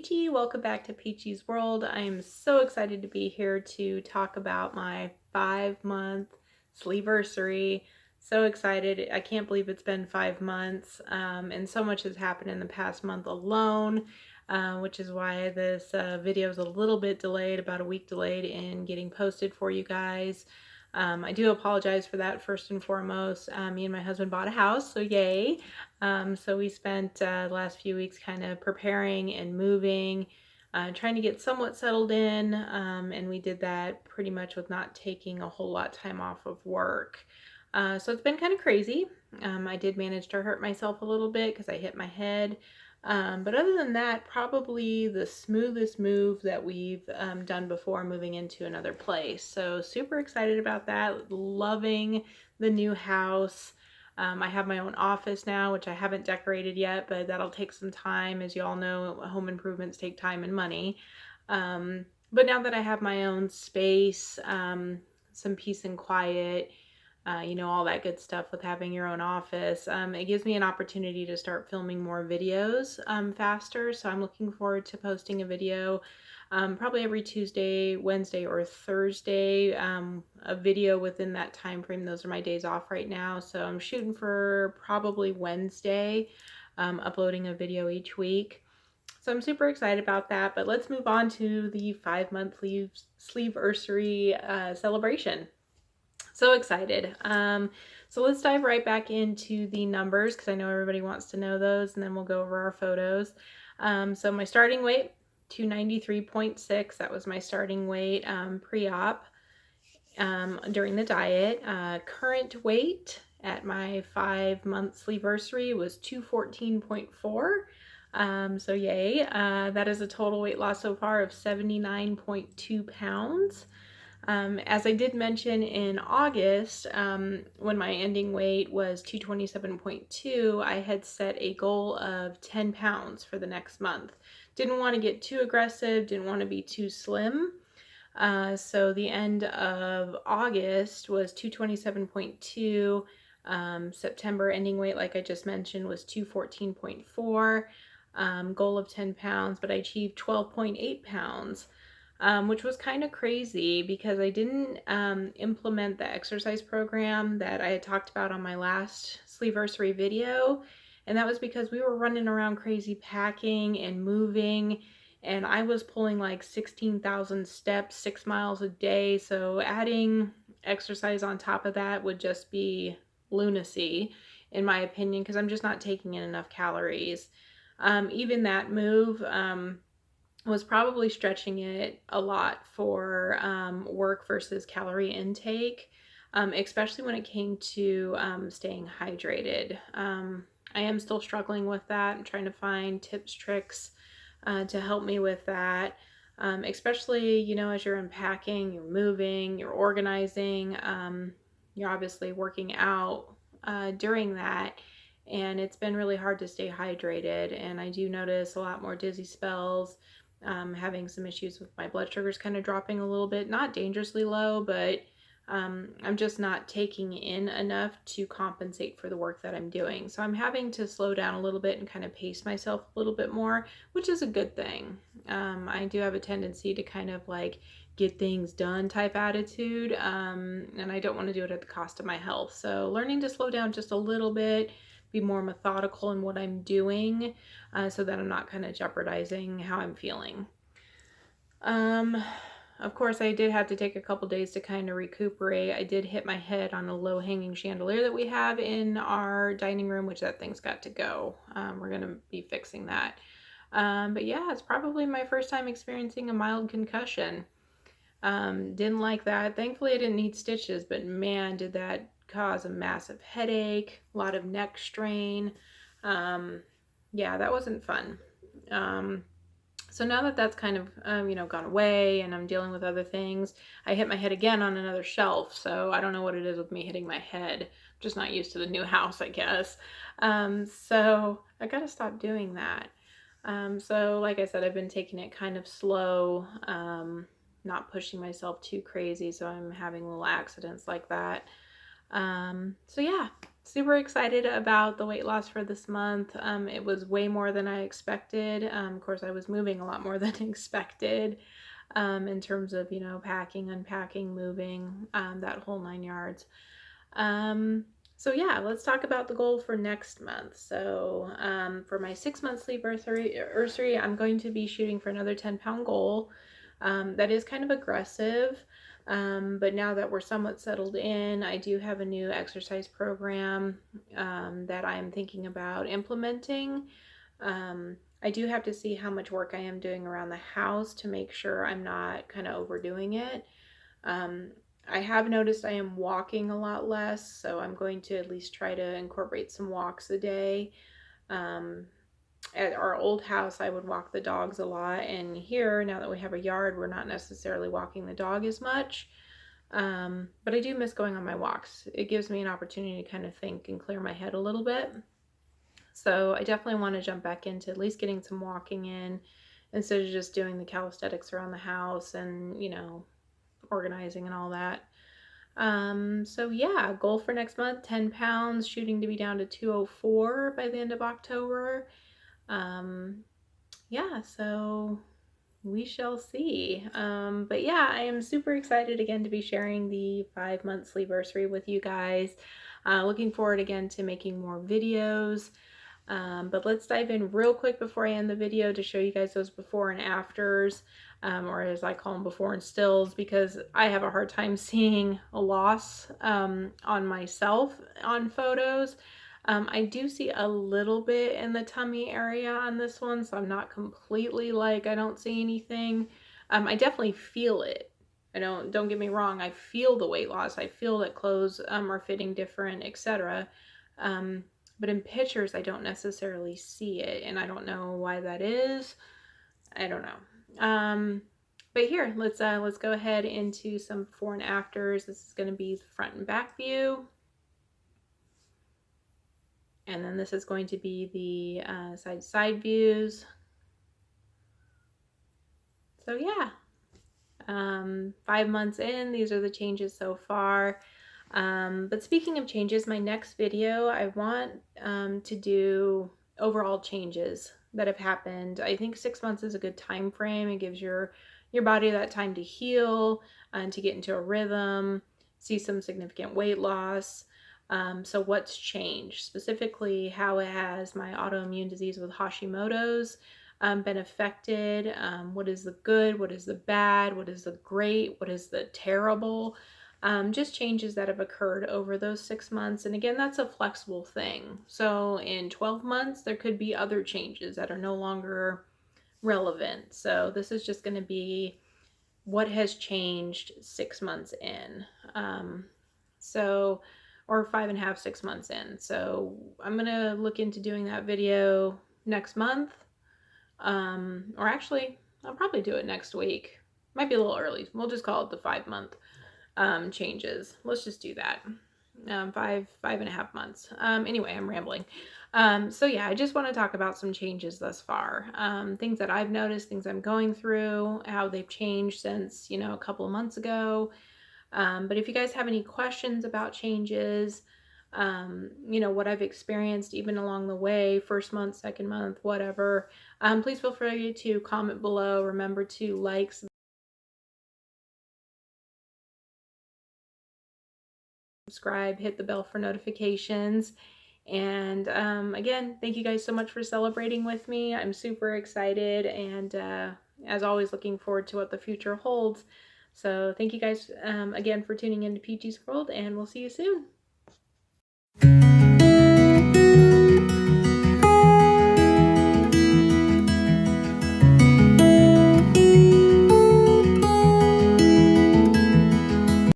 Peachy. Welcome back to Peachy's World. I'm so excited to be here to talk about my 5-month sleeversary. So excited. I can't believe it's been 5 months, and so much has happened in the past month alone, which is why this video is a little bit delayed, about a week delayed in getting posted for you guys. I do apologize for that first and foremost. Me and my husband bought a house, so yay. So we spent the last few weeks kind of preparing and moving, trying to get somewhat settled in, and we did that pretty much with not taking a whole lot of time off of work. So it's been kind of crazy. I did manage to hurt myself a little bit because I hit my head. But other than that, probably the smoothest move that we've done before moving into another place. So super excited about that. Loving the new house. I have my own office now, which I haven't decorated yet, but that'll take some time. As you all know, home improvements take time and money. But now that I have my own space, some peace and quiet, all that good stuff with having your own office. It gives me an opportunity to start filming more videos faster. So I'm looking forward to posting a video probably every Tuesday, Wednesday, or Thursday, a video within that time frame. Those are my days off right now. So I'm shooting for probably Wednesday, uploading a video each week. So I'm super excited about that, but let's move on to the 5-month sleeversary celebration. So excited. So let's dive right back into the numbers because I know everybody wants to know those, and then we'll go over our photos. So my starting weight, 293.6. That was my starting weight pre-op during the diet. Current weight at my 5-month sleeversary was 214.4. So yay. That is a total weight loss so far of 79.2 pounds. As I did mention in August, when my ending weight was 227.2, I had set a goal of 10 pounds for the next month. Didn't want to get too aggressive, didn't want to be too slim. So the end of August was 227.2. September ending weight, like I just mentioned, was 214.4. Goal of 10 pounds, but I achieved 12.8 pounds. Which was kind of crazy because I didn't implement the exercise program that I had talked about on my last sleeversary video. And that was because we were running around crazy packing and moving, and I was pulling like 16,000 steps, 6 miles a day. So adding exercise on top of that would just be lunacy, in my opinion, because I'm just not taking in enough calories. Even that move, was probably stretching it a lot for work versus calorie intake, especially when it came to staying hydrated. I am still struggling with that. I'm trying to find tips, tricks to help me with that, especially, as you're unpacking, you're moving, you're organizing, you're obviously working out during that. And it's been really hard to stay hydrated. And I do notice a lot more dizzy spells, having some issues with my blood sugars kind of dropping a little bit, not dangerously low, but I'm just not taking in enough to compensate for the work that I'm doing. So I'm having to slow down a little bit and kind of pace myself a little bit more, which is a good thing. I do have a tendency to kind of like get things done type attitude, and I don't want to do it at the cost of my health. So learning to slow down just a little bit, be more methodical in what I'm doing, so that I'm not kind of jeopardizing how I'm feeling. Of course, I did have to take a couple days to kind of recuperate. I did hit my head on a low-hanging chandelier that we have in our dining room, which that thing's got to go. We're going to be fixing that. But yeah, it's probably my first time experiencing a mild concussion. Didn't like that. Thankfully, I didn't need stitches, but man, did that cause a massive headache, a lot of neck strain. Yeah, that wasn't fun. So now that that's kind of, gone away and I'm dealing with other things, I hit my head again on another shelf. So I don't know what it is with me hitting my head. I'm just not used to the new house, I guess. So I got to stop doing that. So like I said, I've been taking it kind of slow, not pushing myself too crazy. So I'm having little accidents like that. So yeah, super excited about the weight loss for this month. It was way more than I expected. Of course, I was moving a lot more than expected, in terms of, you know, packing, unpacking, moving, that whole 9 yards. So yeah, let's talk about the goal for next month. So for my 6 month sleeversary, I'm going to be shooting for another 10-pound goal. That is kind of aggressive. But now that we're somewhat settled in, I do have a new exercise program that I'm thinking about implementing. I do have to see how much work I am doing around the house to make sure I'm not kind of overdoing it. Um, I have noticed I am walking a lot less, so I'm going to at least try to incorporate some walks a day. Um, at our old house, I would walk the dogs a lot, and here, now that we have a yard, we're not necessarily walking the dog as much. But I do miss going on my walks. It gives me an opportunity to kind of think and clear my head a little bit. So I definitely want to jump back into at least getting some walking in instead of just doing the calisthenics around the house and, you know, organizing and all that. So yeah, goal for next month, 10 pounds, shooting to be down to 204 by the end of October. Yeah, so we shall see. But yeah, I am super excited again to be sharing the 5 month sleeversary with you guys. Looking forward again to making more videos. But let's dive in real quick before I end the video to show you guys those before and afters, or as I call them, before and stills, because I have a hard time seeing a loss on myself on photos. I do see a little bit in the tummy area on this one, so I'm not completely like I don't see anything. I definitely feel it. Don't get me wrong, I feel the weight loss. I feel that clothes are fitting different, etc. But in pictures, I don't necessarily see it, and I don't know why that is. I don't know. But here, let's go ahead into some before and afters. This is going to be the front and back view, and then this is going to be the side views. So yeah, 5 months in, these are the changes so far. But speaking of changes, my next video, I want to do overall changes that have happened. I think 6 months is a good time frame. It gives your body that time to heal and to get into a rhythm, see some significant weight loss. So what's changed? Specifically, how it has my autoimmune disease with Hashimoto's been affected. What is the good? What is the bad? What is the great? What is the terrible? Just changes that have occurred over those 6 months. And again, that's a flexible thing. So in 12 months, there could be other changes that are no longer relevant. So this is just going to be what has changed 6 months in. Or 5.5, 6 months in. So I'm going to look into doing that video next month. Or actually, I'll probably do it next week. Might be a little early. We'll just call it the 5 month changes. Let's just do that. 5.5 months. Anyway, I'm rambling. So yeah, I just want to talk about some changes thus far. Things that I've noticed, things I'm going through, how they've changed since, you know, a couple of months ago. But if you guys have any questions about changes, you know, what I've experienced even along the way, first month, second month, whatever, please feel free to comment below. Remember to like, subscribe, hit the bell for notifications. And again, thank you guys so much for celebrating with me. I'm super excited, and as always, looking forward to what the future holds. So thank you guys again for tuning in to PG's World, and we'll see you soon.